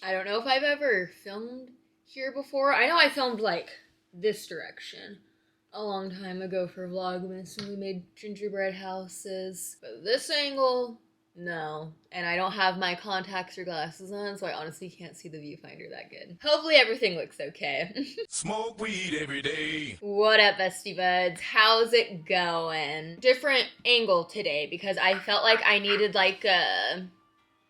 I don't know if I've ever filmed here before. I know I filmed like this direction a long time ago for Vlogmas when we made gingerbread houses. But this angle, no. And I don't have my contacts or glasses on, so I honestly can't see the viewfinder that good. Hopefully everything looks okay. Smoke weed every day. What up, bestie buds? How's it going? Different angle today because I felt like I needed like a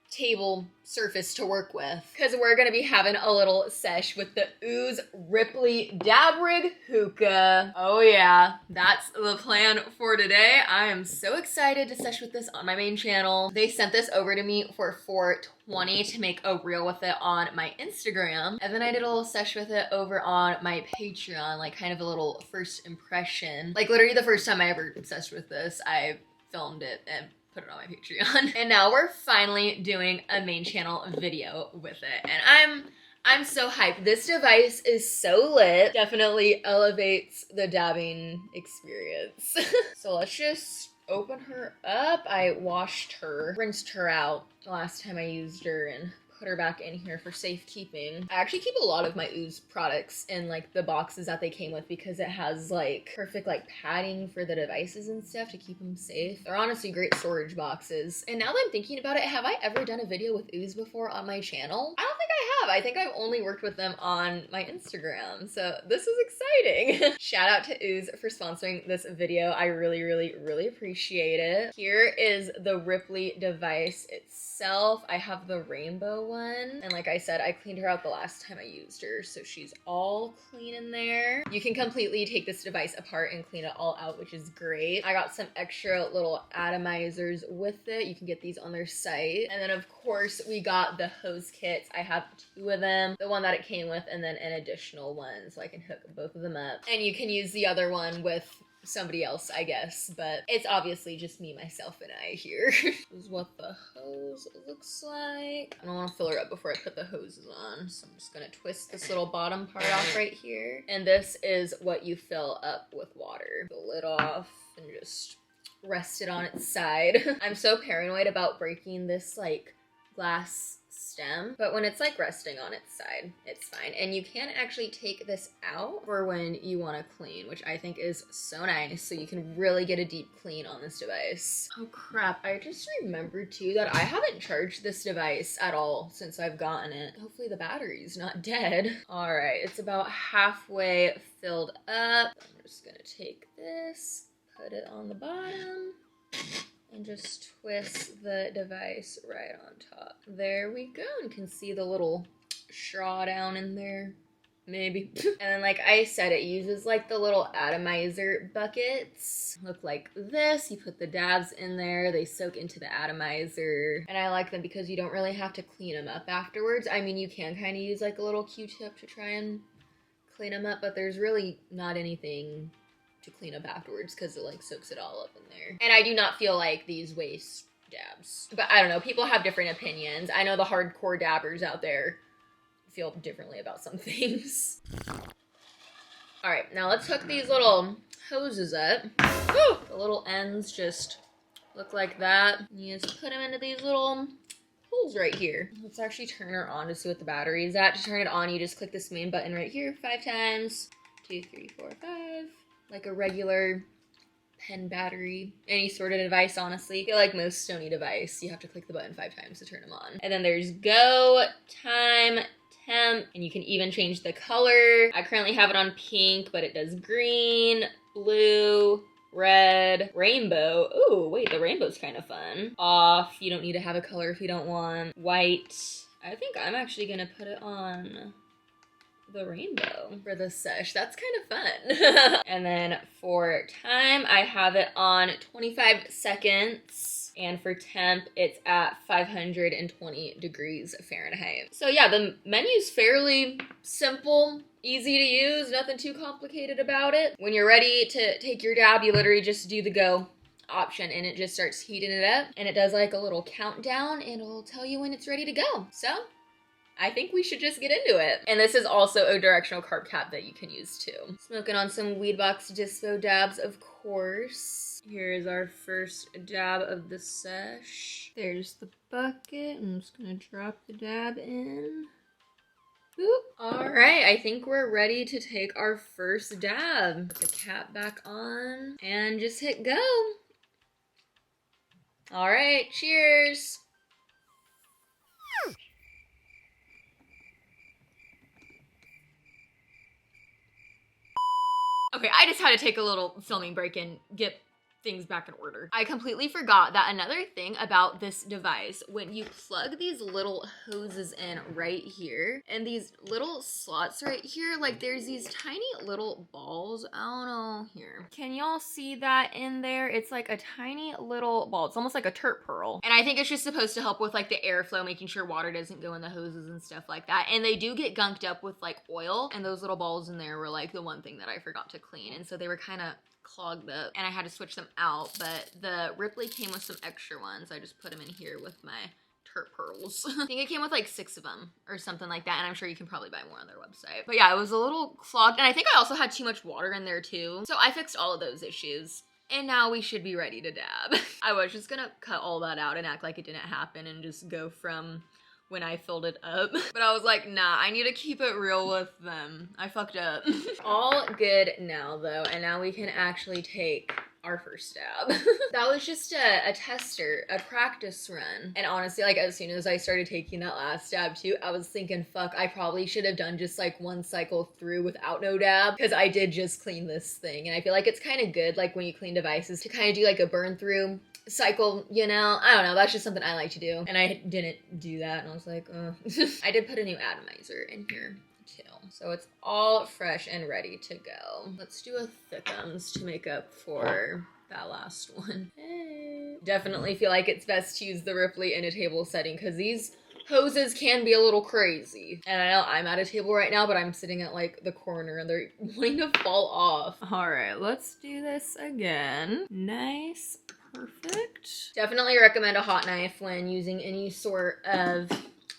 table surface to work with, because we're gonna be having a little sesh with the OOZE Ripley dab rig hookah. Oh yeah, that's the plan for today. I am so excited to sesh with this on my main channel. They sent this over to me for $4.20 to make a reel with it on my Instagram, and then I did a little sesh with it over on my Patreon, like kind of a little first impression. Like literally the first time I ever seshed with this, I filmed it and put it on my Patreon. And now we're finally doing a main channel video with it. And I'm so hyped. This device is so lit. Definitely elevates the dabbing experience. So let's just open her up. I washed her, rinsed her out the last time I used her, and put her back in here for safekeeping. I actually keep a lot of my OOZE products in like the boxes that they came with because it has like perfect like padding for the devices and stuff to keep them safe. They're honestly great storage boxes. And now that I'm thinking about it, have I ever done a video with OOZE before on my channel? I don't think I have. I think I've only worked with them on my Instagram. So this is exciting. Shout out to OOZE for sponsoring this video. I really appreciate it. Here is the Ripley device itself. I have the rainbow one, and like I said, I cleaned her out the last time I used her, so she's all clean in there. You can completely take this device apart and clean it all out, which is great. I got some extra little atomizers with it. You can get these on their site. And then of course we got the hose kits. I have 2 of them, the one that it came with and then an additional one, so I can hook both of them up. And you can use the other one with somebody else, I guess, but it's obviously just me, myself, and I here. This is what the hose looks like. I don't want to fill her up before I put the hoses on, so I'm just gonna twist this little bottom part off right here. And this is what you fill up with water. The lid off and just rest it on its side. I'm so paranoid about breaking this like glass stem, but when it's like resting on its side, it's fine. And you can actually take this out for when you want to clean, which I think is so nice, so you can really get a deep clean on this device. Oh crap, I just remembered too that I haven't charged this device at all since I've gotten it. Hopefully the battery's not dead. All right, it's about halfway filled up. I'm just gonna take this, put it on the bottom, and just twist the device right on top. There we go. You can see the little straw down in there, maybe. And then like I said, it uses like the little atomizer buckets. Look like this. You put the dabs in there, they soak into the atomizer. And I like them because you don't really have to clean them up afterwards. I mean, you can kind of use like a little Q-tip to try and clean them up, but there's really not anything to clean up afterwards because it like soaks it all up in there. And I do not feel like these waste dabs, but I don't know, people have different opinions. I know the hardcore dabbers out there feel differently about some things. All right, now let's hook these little hoses up. Woo! The little ends just look like that. You just put them into these little holes right here. Let's actually turn her on to see what the battery is at. To turn it on, you just click this main button right here 5 times. 2, 3, 4, 5. Like a regular pen battery, any sort of device, honestly. I feel like most Sony device, you have to click the button 5 times to turn them on. And then there's go, time, temp, and you can even change the color. I currently have it on pink, but it does green, blue, red, rainbow. Ooh, wait, the rainbow's kind of fun. Off, you don't need to have a color if you don't want. White. I think I'm actually gonna put it on the rainbow for the sesh. That's kind of fun. And then for time, I have it on 25 seconds. And for temp, it's at 520 degrees Fahrenheit. So yeah, the menu's fairly simple, easy to use, nothing too complicated about it. When you're ready to take your dab, you literally just do the go option and it just starts heating it up. And it does like a little countdown and it'll tell you when it's ready to go. So I think we should just get into it. And this is also a directional carb cap that you can use too. Smoking on some Weedbox Dispo dabs, of course. Here's our first dab of the sesh. There's the bucket. I'm just gonna drop the dab in. Boop. All right, I think we're ready to take our first dab. Put the cap back on and just hit go. All right, cheers. Okay, I just had to take a little filming break and get things back in order. I completely forgot that another thing about this device, when you plug these little hoses in right here and these little slots right here, like there's these tiny little balls. I don't know here. Can y'all see that in there? It's like a tiny little ball. It's almost like a turt pearl. And I think it's just supposed to help with like the airflow, making sure water doesn't go in the hoses and stuff like that. And they do get gunked up with like oil, and those little balls in there were like the one thing that I forgot to clean. And so they were kind of clogged up and I had to switch them out, but the Ripley came with some extra ones. I just put them in here with my turt pearls. I think it came with like 6 of them or something like that, and I'm sure you can probably buy more on their website. But yeah, it was a little clogged, and I think I also had too much water in there too. So I fixed all of those issues. And now we should be ready to dab. I was just gonna cut all that out and act like it didn't happen and just go from when I filled it up. But I was like, nah, I need to keep it real with them. I fucked up. All good now though, and now we can actually take our first dab. That was just a tester, a practice run. And honestly, like as soon as I started taking that last dab too, I was thinking, fuck, I probably should have done just like one cycle through without no dab, because I did just clean this thing. And I feel like it's kind of good, like when you clean devices, to kind of do like a burn through cycle, you know? I don't know, that's just something I like to do. And I didn't do that, and I was like, I did put a new atomizer in here too. So it's all fresh and ready to go. Let's do a thickums to make up for that last one. Hey. Definitely feel like it's best to use the Ripley in a table setting, because these hoses can be a little crazy. And I know I'm at a table right now, but I'm sitting at like the corner and they're wanting to fall off. All right, let's do this again. Nice. Perfect. Definitely recommend a hot knife when using any sort of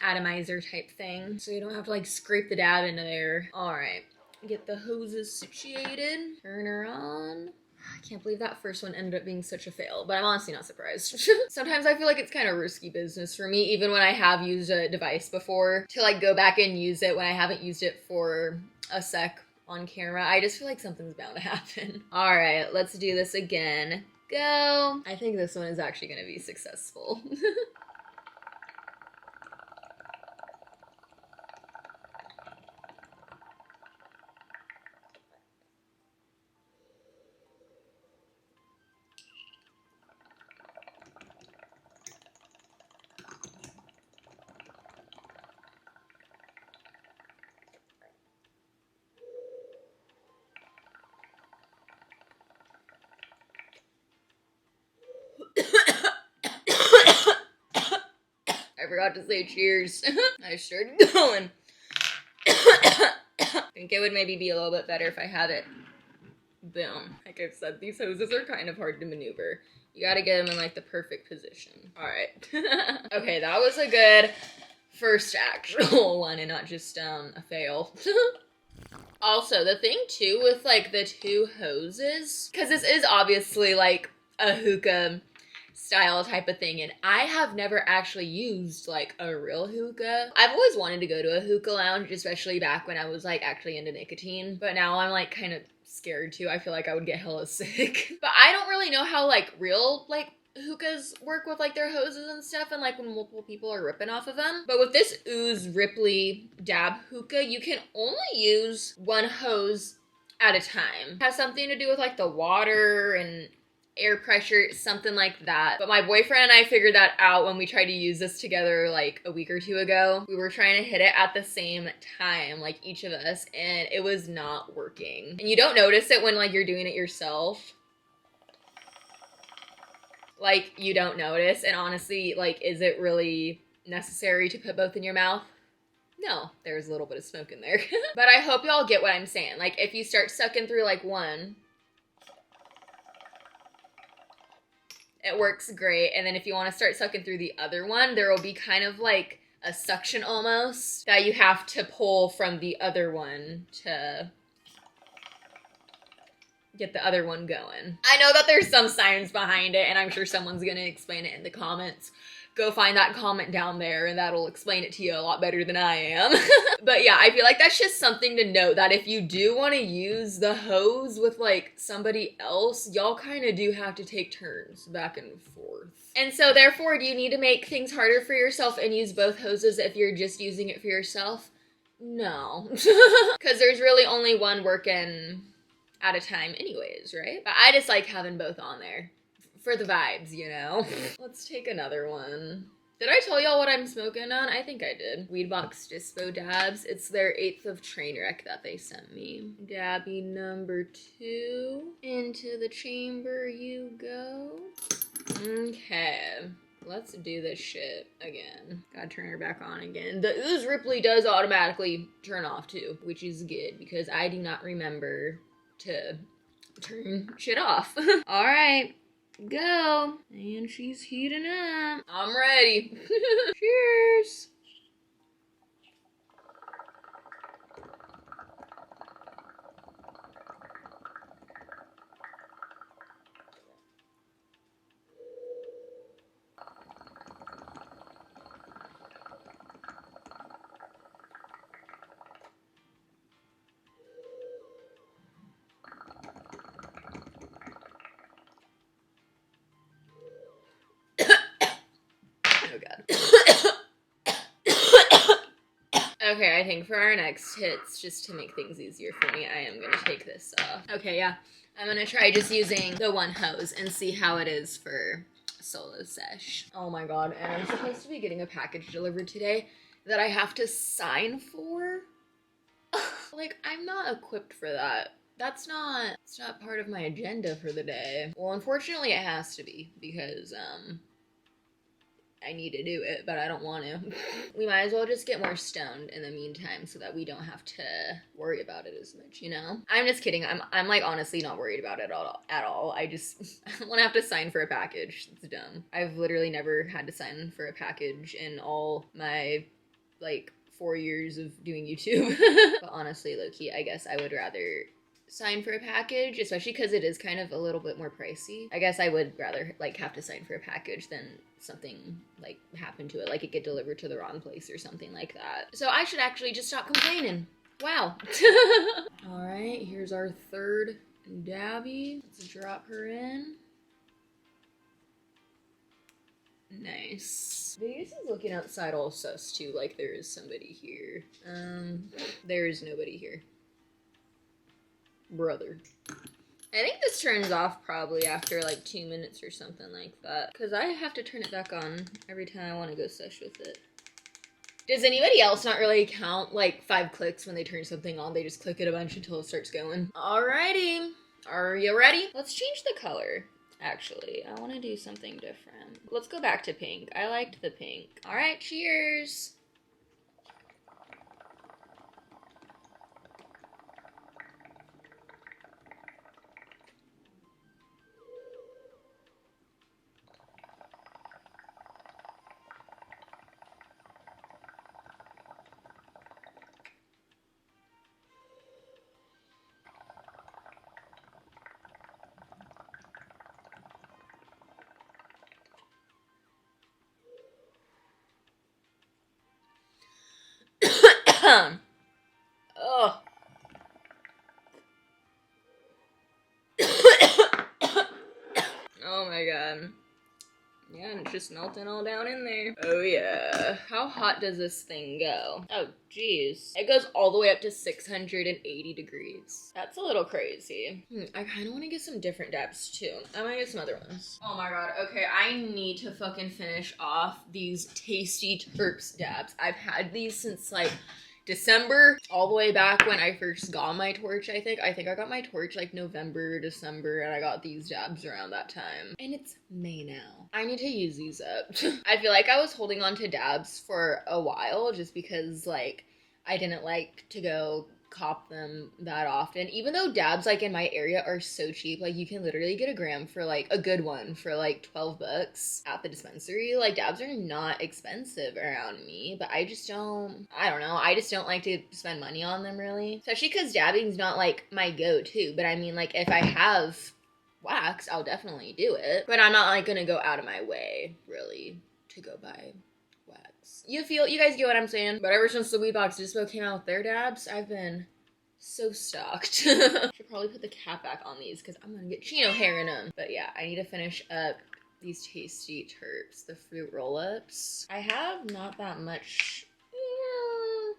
atomizer type thing, so you don't have to like scrape the dab into there. All right, get the hoses situated, turn her on. I can't believe that first one ended up being such a fail, but I'm honestly not surprised. Sometimes I feel like it's kind of risky business for me, even when I have used a device before, to like go back and use it when I haven't used it for a sec on camera. I just feel like something's bound to happen. All right, let's do this again. Go. I think this one is actually gonna be successful. I forgot to say cheers. I started going. I think it would maybe be a little bit better if I had it. Boom. Like I've said, these hoses are kind of hard to maneuver. You gotta get them in like the perfect position. All right. Okay, that was a good first actual one and not just a fail. Also, the thing too with like the 2 hoses, because this is obviously like a hookah style type of thing, and I have never actually used like a real hookah. I've always wanted to go to a hookah lounge, especially back when I was like actually into nicotine, but now I'm like kind of scared too. I feel like I would get hella sick. But I don't really know how like real like hookahs work with like their hoses and stuff, and like when multiple people are ripping off of them. But with this OOZE Ripley dab hookah, you can only use one hose at a time. It has something to do with like the water and air pressure, something like that. But my boyfriend and I figured that out when we tried to use this together like a week or 2 ago. We were trying to hit it at the same time, like each of us, and it was not working. And you don't notice it when like you're doing it yourself. Like you don't notice, and honestly, like, is it really necessary to put both in your mouth? No, there's a little bit of smoke in there. But I hope y'all get what I'm saying. Like if you start sucking through like one, it works great. And then if you want to start sucking through the other one, there will be kind of like a suction almost that you have to pull from the other one to get the other one going. I know that there's some science behind it, and I'm sure someone's gonna explain it in the comments. go find that comment down there and that'll explain it to you a lot better than I am. But yeah, I feel like that's just something to note, that if you do want to use the hose with like somebody else, y'all kind of do have to take turns back and forth. And so therefore, do you need to make things harder for yourself and use both hoses if you're just using it for yourself? No. Because there's really only one working at a time anyways, right? But I just like having both on there for the vibes, you know? Let's take another one. Did I tell y'all what I'm smoking on? I think I did. Weedbox Dispo Dabs. It's their 8th of Trainwreck that they sent me. Dabby number 2. Into the chamber you go. Okay. Let's do this shit again. Gotta turn her back on again. The OOZE Ripley does automatically turn off too, which is good because I do not remember to turn shit off. All right, go. And she's heating up. I'm ready. Cheers. Oh god. Okay, I think for our next hits, just to make things easier for me, I am gonna take this off. Okay, yeah. I'm gonna try just using the one hose and see how it is for solo sesh. Oh my god, and I'm supposed to be getting a package delivered today that I have to sign for? Like, I'm not equipped for that. It's not part of my agenda for the day. Well, unfortunately it has to be because, I need to do it, but I don't want to. We might as well just get more stoned in the meantime so that we don't have to worry about it as much, you know? I'm just kidding. I'm like honestly not worried about it at all. I don't want to have to sign for a package. It's dumb. I've literally never had to sign for a package in all my like 4 years of doing YouTube. But honestly, low-key, I guess I would rather sign for a package, especially because it is kind of a little bit more pricey. I guess I would rather like have to sign for a package than something like happen to it, like it get delivered to the wrong place or something like that. So I should actually just stop complaining. Wow. All right, here's our third dabby. Let's drop her in. Nice. This is looking outside all sus too, like there is somebody here. There is nobody here. Brother. I think this turns off probably after like 2 minutes or something like that, because I have to turn it back on every time I want to go sesh with it. Does anybody else not really count like 5 clicks when they turn something on? They just click it a bunch until it starts going. Alrighty. Are you ready? Let's change the color. Actually, I want to do something different. Let's go back to pink. I liked the pink. Alright, cheers. Oh. Oh my god. Yeah, and it's just melting all down in there. Oh yeah. How hot does this thing go? Oh geez. It goes all the way up to 680 degrees. That's a little crazy. I kind of want to get some different dabs too. I might get some other ones. Oh my god. Okay, I need to fucking finish off these tasty Terps dabs. I've had these since like December, all the way back when I first got my torch, I think. I got my torch like November, December, and I got these dabs around that time. And it's May now. I need to use these up. I feel like I was holding on to dabs for a while just because like I didn't like to go cop them that often, even though dabs like in my area are so cheap. Like you can literally get a gram for like a good one for like 12 bucks at the dispensary. Like dabs are not expensive around me, but I just don't like to spend money on them really, especially because dabbing's not like my go-to. But I mean, like if I have wax, I'll definitely do it, but I'm not like gonna go out of my way really to go buy wax. You guys get what I'm saying? But ever since the Weed Box Dispo came out with their dabs, I've been so stocked. Should probably put the cap back on these because I'm gonna get chino hair in them. But yeah, I need to finish up these tasty terps, the fruit roll-ups. I have not that much.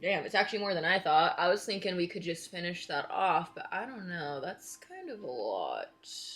Damn, it's actually more than I thought. I was thinking we could just finish that off, but I don't know. That's kind of a lot.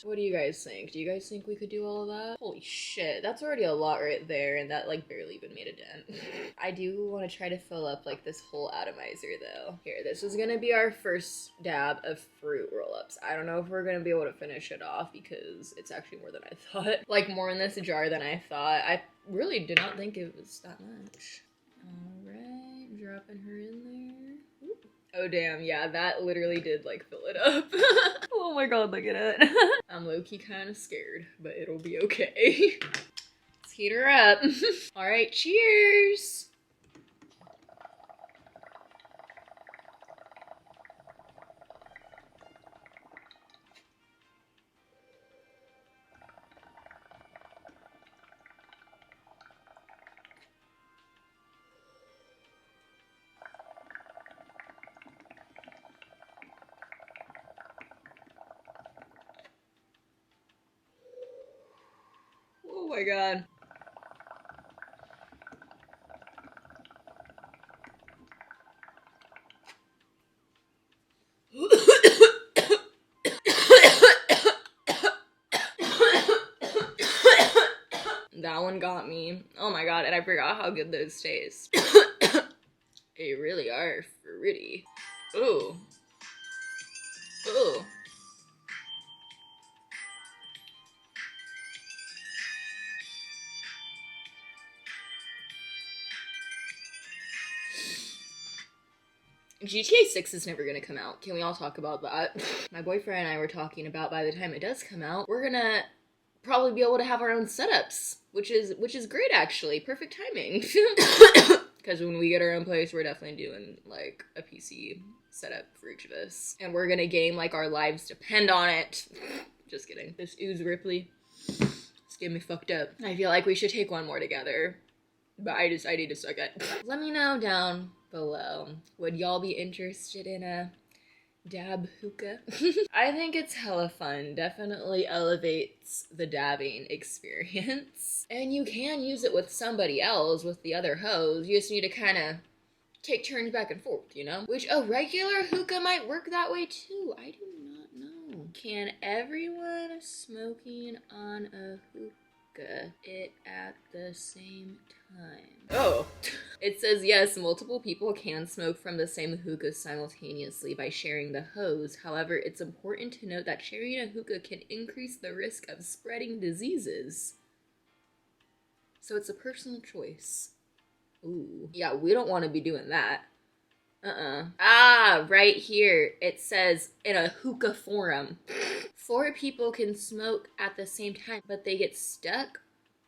What do you guys think? Do you guys think we could do all of that? Holy shit, that's already a lot right there, and that like barely even made a dent. I do want to try to fill up like this whole atomizer though. Here, this is gonna be our first dab of fruit roll-ups. I don't know if we're gonna be able to finish it off because it's actually more than I thought. Like more in this jar than I thought. I really did not think it was that much. Alright, dropping her in there. Ooh. Oh damn, yeah, that literally did like fill it up. Oh my god, look at it. I'm low-key kind of scared, but it'll be okay. Let's heat her up. Alright, cheers! Oh my god. That one got me. Oh my god, and I forgot how good those taste. They really are fruity. Ooh. Ooh. GTA 6 is never gonna come out. Can we all talk about that? My boyfriend and I were talking about by the time it does come out, we're gonna probably be able to have our own setups, which is great actually. Perfect timing. Because when we get our own place, we're definitely doing like a PC setup for each of us. And we're gonna game like our lives depend on it. Just kidding. This OOZE Ripley, it's getting me fucked up. I feel like we should take one more together. But I need to suck it. Let me know down below. Would y'all be interested in a dab hookah? I think it's hella fun. Definitely elevates the dabbing experience. And you can use it with somebody else, with the other hoes. You just need to kind of take turns back and forth, you know? Which a regular hookah might work that way too. I do not know. Can everyone smoking on a hookah it at the same time? Oh, it says yes, multiple people can smoke from the same hookah simultaneously by sharing the hose. However, it's important to note that sharing a hookah can increase the risk of spreading diseases. So it's a personal choice. Ooh, yeah, we don't want to be doing that. Ah, right here, it says in a hookah forum, 4 people can smoke at the same time, but they get stuck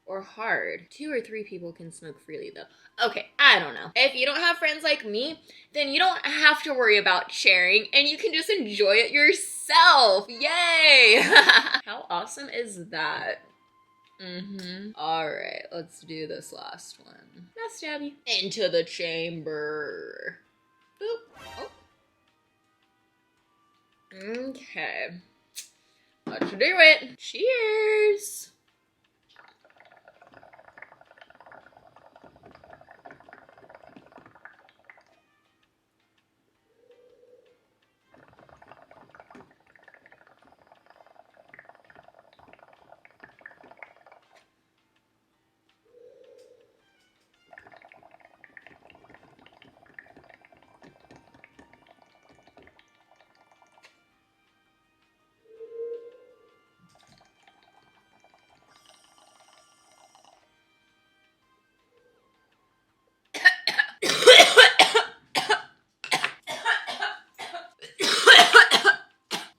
or hard. 2 or 3 people can smoke freely though. Okay, I don't know. If you don't have friends like me, then you don't have to worry about sharing and you can just enjoy it yourself. Yay! How awesome is that? Alright, let's do this last one. Now stab you. Into the chamber. Boop. Oh. Okay. Let's do it. Cheers!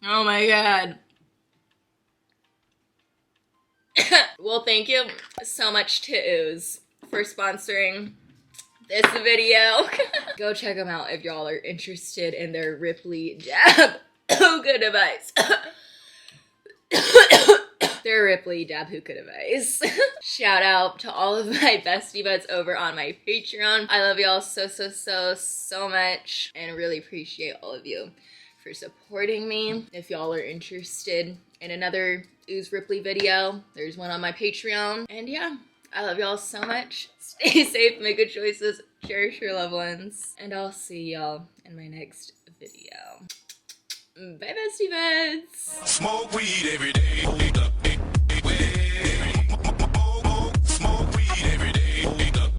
Oh my god. Well, thank you so much to OOZE for sponsoring this video. Go check them out if y'all are interested in their Ripley dab hookah device. their Ripley dab hookah device. Shout out to all of my bestie buds over on my Patreon. I love y'all so much and really appreciate all of you for supporting me. If y'all are interested in another OOZE Ripley video, there's one on my Patreon. And yeah, I love y'all so much. Stay safe, make good choices, cherish your loved ones, and I'll see y'all in my next video. Bye, bestie buds. Smoke weed every day.